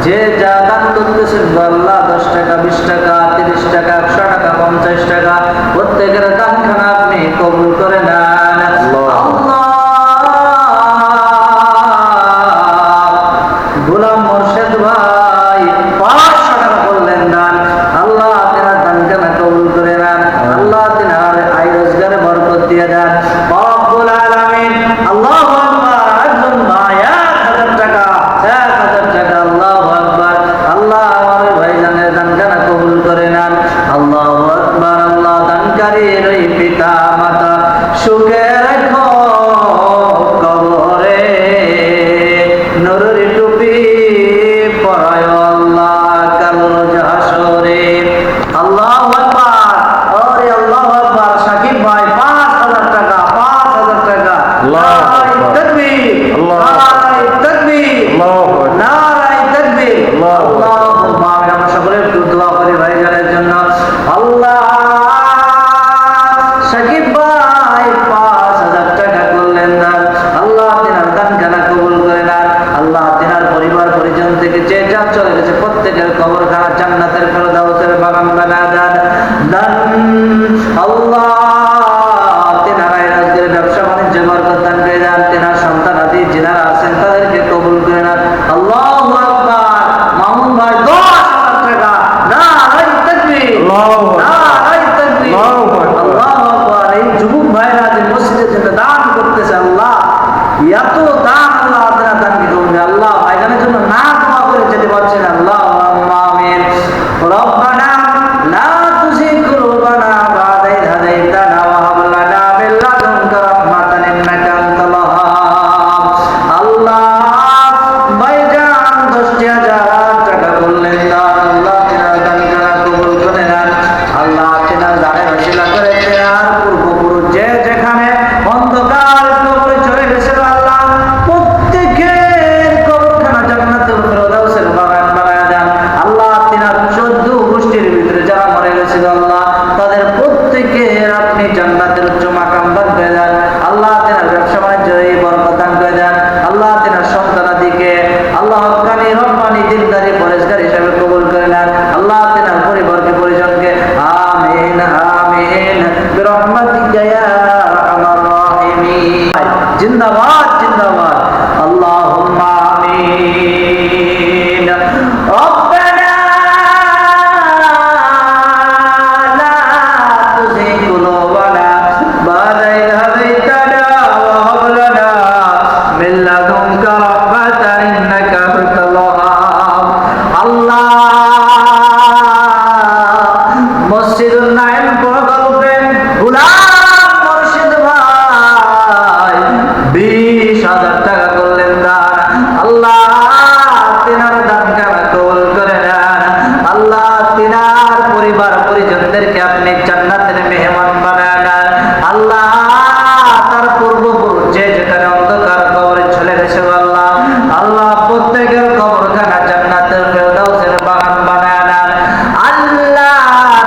যে যা দান করতেছেন আল্লাহ 10 টাকা 20 টাকা 30 টাকা 100 টাকা 50 টাকা প্রত্যেকের দানখানা আপনি কবুল করে নেন। আল্লাহ গোলাম মোর্শেদ ভাই 500 টাকা করলেন দান, আল্লাহ তেনার দানখানা কবুল করে নেন। আল্লাহ তেনার আয় রোজগারে বরকত দিয়ে দেন রব্বুল আলামিন। আল্লাহু আকবার। একজন ভাই 1000 টাকা 1000 টাকা, আল্লাহু আকবার। আল্লাহ আমার ভাইজানের দানখানা কবুল করে নেন। আল্লাহু আকবার। আল্লাহ দানকারীর ওই পিতা মাতা সুখে রাখো কবরে, নূরের টুপি পরায় আল্লাহ কাল হাসরে। আল্লাহু আকবার। ওরে আল্লাহু আকবার। সাকিব ভাই 5000 টাকা 5000 টাকা। নারায়ে তাকবীর, নারায়ে তাকবীর, নারায়ে তাকবীর। আল্লাহুম্মা আমিন। আমরা সকলে একটু দোয়া করি ভাইজানের জন্য। আল্লাহ সাকিব ভাই 5000 টাকা করলেন দান, আল্লাহ তেনার দানখানা কবুল করে নেন। আল্লাহ তেনার পরিবার পরিজন থেকে যে যা চলে গেছে প্রত্যেকের কবরখানা জান্নাতের ফেরদাউসের বাগান বানায় দেন। দান আল্লাহ তেনার আয় রোজগারের ব্যবসা বাণিজ্য বরকত দান করে দেন। তেনার সন্তান আদি যারা আছেন তাদেরকে কবুল করে নেন। আল্লাহু আকবার। মামুন ভাই 10000 টাকা। নারায়ে তাকবীর, নারায়ে তাকবীর। আল্লাহু আকবার। এই যুবক ভাইরা যে মসজিদের জন্য দান করতেছে, আল্লাহ এত দান আল্লাহ আপনারা দানকে করবে। আল্লাহ ভাইজানের জন্য না দোয়া করে যেতে পারছেন। আল্লাহুম্মা আমিন। রব্বানা লা তুযিগ কুলুবানা বা'দা ইয হাদাইতানা ওয়া হাব লানা মিন লাদুনকা রাহমাতান ইন্নাকা আনতাল ওয়াহ্হাব। আল্লাহ ভাইজান 10,000 টাকা করলেন দান, আল্লাহ তেনার দানখানা কবুল করে নেন। আল্লাহ তেনার দানের ওসিলা করে তেনার পূর্বপুরুষ যে যেখানে অন্ধকার কবরে চলে গেছে, আল্লাহ প্রত্যেকের কবরখানা জান্নাতুল ফেরদাউসের বাগান বানায় দেন। আল্লাহ তেনার 14 গোষ্ঠীর ভিতরে যারা মরে গেছে, আল্লাহ তাদের প্রত্যেকের আপনি জান্নাতের উচ্চ মাকাম দান করে দেন। আল্লাহ তেনার ব্যবসা বাণিজ্যে বরকত দান করে দেন। আল্লাহ তেনার সন্তানাদিকে আল্লাহ হক্কানি রব্বানি দিনদারি পরেশগার হিসাবে কবুল করে নেন। আল্লাহ তেনার পরিবারকে পরিজনকে আমিন আমিন বিরহমাতিকা ইয়া আরহামার রাহিমিন। জিন্দাবাদ জিন্দাবাদ। আল্লাহুম্মা আমিন। রব্বানা লা তুযিগ কুলুবানা বা'দা ইয হাদাইতানা ওয়া হাব লানা মিন লাদুনকা রাহমাতান ইন্নাকা আনতাল ওয়াহ্হাব। আল্লাহ মসজিদুন নাইম প্রকল্পে গোলাম মোর্শেদ ভাই 20,000 টাকা করলেন দান, আল্লাহ তেনার দানখানা কবুল করে নেন। আল্লাহ তেনার পরিবার পরিজনদেরকে আপনি জান্নাতের মেহমান বানায় নেন। আল্লাহ তার পূর্বপুরুষ যে যেখানে অন্ধকার কবরে চলে গেছে, আল্লাহ আল্লাহ প্রত্যেকের কবরখানা জান্নাতের ফেরদাউসের বাগান বানায় নেন। আল্লাহ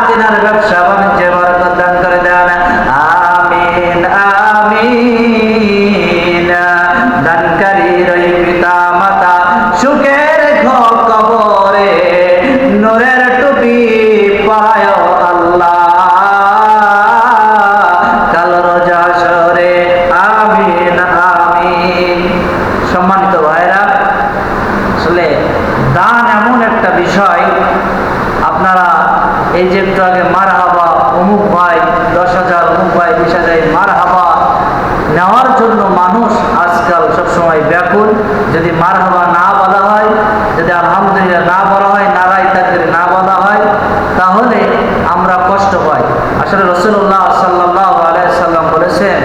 তেনার ব্যবসা বাণিজ্যে বরকত দান করে দেন। আমিন আমিন। দানকারীর ওই পিতা মাতা সুখে রেখো কবরে, নূরের টুপি পরায় আল্লাহ কাল রোজ হাসরে। আমিন আমিন। সম্মানিত ভাইরা, আসলে দান এমন একটা বিষয়, আপনারা এই যে একটু আগে মারহাবা অমুক ভাই 10,000, অমুক ভাই 20,000, মারহাবা নেওয়ার জন্য মানুষ আজকাল সবসময় ব্যাকুল। যদি মারহাবা না বলা হয়, যদি আলহামদুলিল্লাহ না বলা হয়, নারায়ে তাকবীর না বলা হয়, তাহলে আমরা কষ্ট পাই। আসলে রাসূলুল্লাহ সাল্লাল্লাহু আলাইহি সাল্লাম বলেছেন,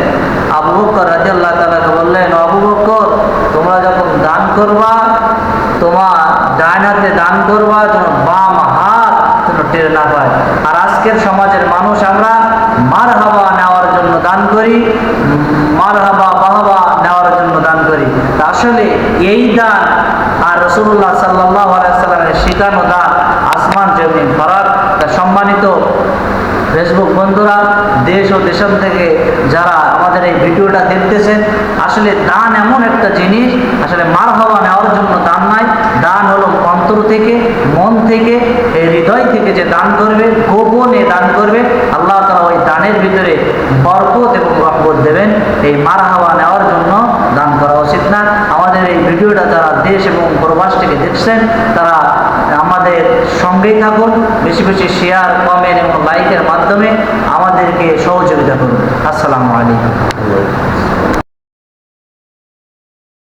আবু বকর রাদিয়াল্লাহু তাআলাকে বললেন, আবু বকর তোমরা যখন দান করবা, তোমার ডান হাতে দান করবা যেন বাম হাত যেন টের না পায়। আর আজকের সমাজের মানুষ আমরা মারহাবা নেওয়ার জন্য দান করি, মারহাবা বাহবা নেওয়ার জন্য দান করি। আসলে এই দান আর রাসূলুল্লাহ সাল্লাল্লাহু আলাইহি সাল্লামের শেখানো দান আসমান জমিন ফারাক। সম্মানিত ফেসবুক বন্ধুরা, দেশ ও দেশম থেকে যারা আমাদের এই ভিডিওটা দেখতেছেন, আসলে দান এমন একটা জিনিস, আসলে মারহাবা নেওয়ার জন্য দান নাই, দান হলো অন্তর থেকে, মন থেকে, এই হৃদয় থেকে যে দান করবে, গোপনে দান করবে, আল্লাহ তাআলা ওই দানের ভিতরে বরকত এবং রহমত দেবেন। এই মারহাবা নেওয়ার জন্য দান করা উচিত না। আমাদের এই ভিডিওটা যারা দেশ এবং প্রবাস থেকে দেখছেন তারা আমাদের সঙ্গেই থাকুন, বেশি বেশি শেয়ার, কমেন্ট এবং লাইকের মাধ্যমে আমাদেরকে সহযোগিতা করুন। আসসালামু আলাইকুম।